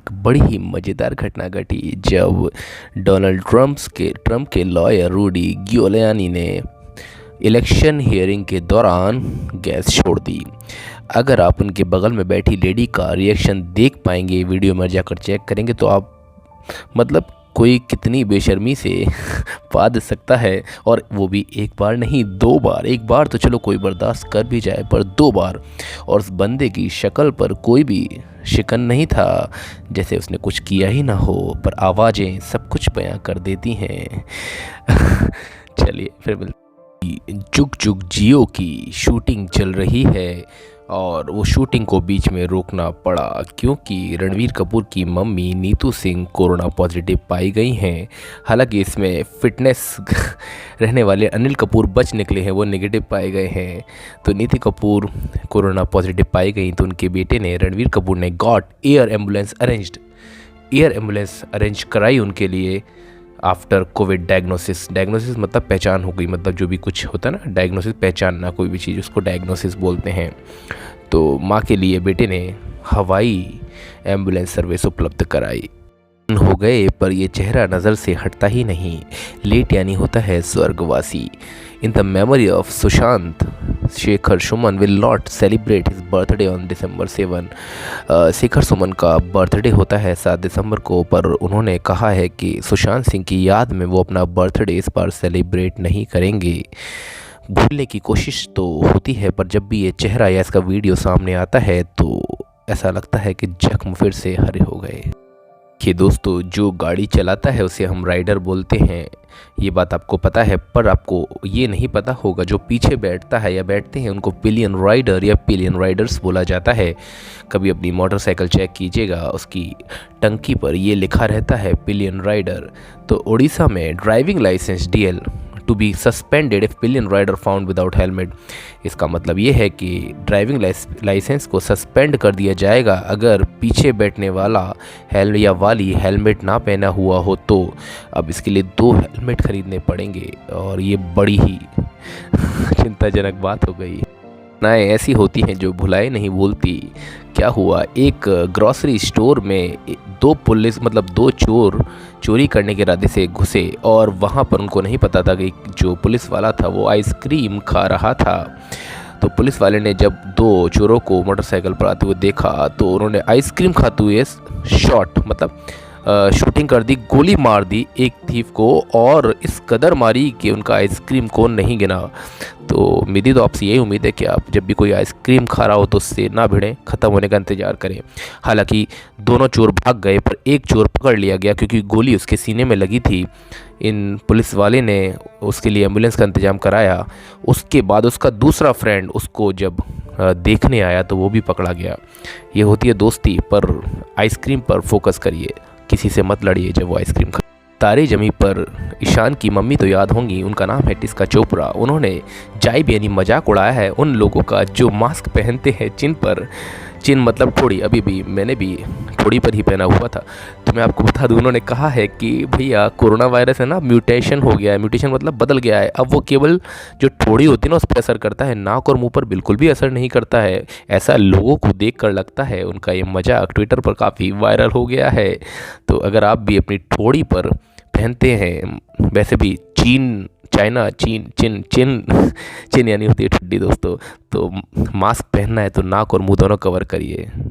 एक बड़ी ही मज़ेदार घटना घटी जब डोनाल्ड ट्रंप के लॉयर रूडी गियोलियानी ने इलेक्शन हियरिंग के दौरान गैस छोड़ दी। अगर आप उनके बगल में बैठी लेडी का रिएक्शन देख पाएंगे, वीडियो में जाकर चेक करेंगे तो आप मतलब कोई कितनी बेशर्मी से पाद सकता है, और वो भी एक बार नहीं 2 बार। एक बार तो चलो कोई बर्दाश्त कर भी जाए, पर 2 बार। और उस बंदे की शक्ल पर कोई भी शिकन नहीं था, जैसे उसने कुछ किया ही ना हो, पर आवाज़ें सब कुछ बयां कर देती हैं। चलिए फिर जुग जुग जियो की शूटिंग चल रही है और वो शूटिंग को बीच में रोकना पड़ा क्योंकि रणवीर कपूर की mummy Neetu Singh corona positive पाई गई हैं। हालांकि इसमें फिटनेस रहने वाले अनिल कपूर बच निकले हैं, वो नेगेटिव पाए गए हैं। तो नीतू कपूर कोरोना पॉजिटिव पाई गई तो उनके बेटे ने, रणवीर कपूर ने, एयर एम्बुलेंस अरेंज कराई उनके लिए आफ्टर कोविड डायग्नोसिस मतलब पहचान हो गई, मतलब जो भी कुछ होता है ना, डायग्नोसिस पहचानना कोई भी चीज़, उसको डायग्नोसिस बोलते हैं। तो माँ के लिए बेटे ने हवाई एम्बुलेंस सर्विस उपलब्ध कराई। हो गए पर ये चेहरा नज़र से हटता ही नहीं। लेट यानी होता है स्वर्गवासी। In the memory of Sushant, Shekhar Suman will not celebrate his birthday on December 7। Shekhar Suman का बर्थडे होता है 7 दिसंबर को, पर उन्होंने कहा है कि सुशांत सिंह की याद में वो अपना बर्थडे इस बार सेलिब्रेट नहीं करेंगे। भूलने की कोशिश तो होती है, पर जब भी ये चेहरा या इसका वीडियो सामने आता है तो ऐसा लगता है कि जख्म फिर से हरे हो गए। कि दोस्तों, जो गाड़ी चलाता है उसे हम राइडर बोलते हैं, ये बात आपको पता है, पर आपको ये नहीं पता होगा जो पीछे बैठता है या बैठते हैं उनको पिलियन राइडर या पिलियन राइडर्स बोला जाता है। कभी अपनी मोटरसाइकिल चेक कीजिएगा, उसकी टंकी पर ये लिखा रहता है पिलियन राइडर। तो उड़ीसा में driving licence DL to be suspended if pillion rider found without helmet. इसका मतलब ये है कि ड्राइविंग लाइसेंस को सस्पेंड कर दिया जाएगा अगर पीछे बैठने वाला वाली हेलमेट ना पहना हुआ हो तो। अब इसके लिए 2 हेलमेट खरीदने पड़ेंगे और ये बड़ी ही चिंताजनक बात हो गई। घटनाएं ऐसी होती हैं जो भुलाए नहीं भूलती। क्या हुआ, एक ग्रॉसरी स्टोर में 2 चोर चोरी करने के इरादे से घुसे और वहाँ पर उनको नहीं पता था कि जो पुलिस वाला था वो आइसक्रीम खा रहा था। तो पुलिस वाले ने जब 2 चोरों को मोटरसाइकिल पर आते हुए देखा तो उन्होंने आइसक्रीम खाते हुए शूटिंग कर दी, गोली मार दी एक थीफ को, और इस कदर मारी कि उनका आइसक्रीम कोन नहीं गिना। तो मेरी तो आपसे यही उम्मीद है कि आप जब भी कोई आइसक्रीम खा रहा हो तो उससे ना भिड़ें, ख़त्म होने का इंतज़ार करें। हालांकि दोनों चोर भाग गए, पर एक चोर पकड़ लिया गया क्योंकि गोली उसके सीने में लगी थी। इन पुलिस वाले ने उसके लिए एम्बुलेंस का इंतज़ाम कराया। उसके बाद उसका दूसरा फ्रेंड उसको जब देखने आया तो वो भी पकड़ा गया। ये होती है दोस्ती, पर आइसक्रीम पर फोकस करिए, किसी से मत लड़िए जब वो आइसक्रीम खा। तारे जमी पर ईशान की मम्मी तो याद होंगी, उनका नाम है टिस्का चोपड़ा। उन्होंने जाइब यानी मजाक उड़ाया है उन लोगों का जो मास्क पहनते हैं चिन मतलब ठोड़ी। अभी भी मैंने भी ठोड़ी पर ही पहना हुआ था। तो मैं आपको बता दूं, उन्होंने कहा है कि भैया कोरोना वायरस है ना, म्यूटेशन हो गया है। म्यूटेशन मतलब बदल गया है। अब वो केवल जो ठोड़ी होती है ना उस पर असर करता है, नाक और मुंह पर बिल्कुल भी असर नहीं करता है। ऐसा लोगों को देख कर लगता है। उनका ये मजाक ट्विटर पर काफ़ी वायरल हो गया है। तो अगर आप भी अपनी ठोड़ी पर पहनते हैं, वैसे भी चिन यानी होती है ठुड्डी दोस्तों, तो मास्क पहनना है तो नाक और मुंह दोनों कवर करिए।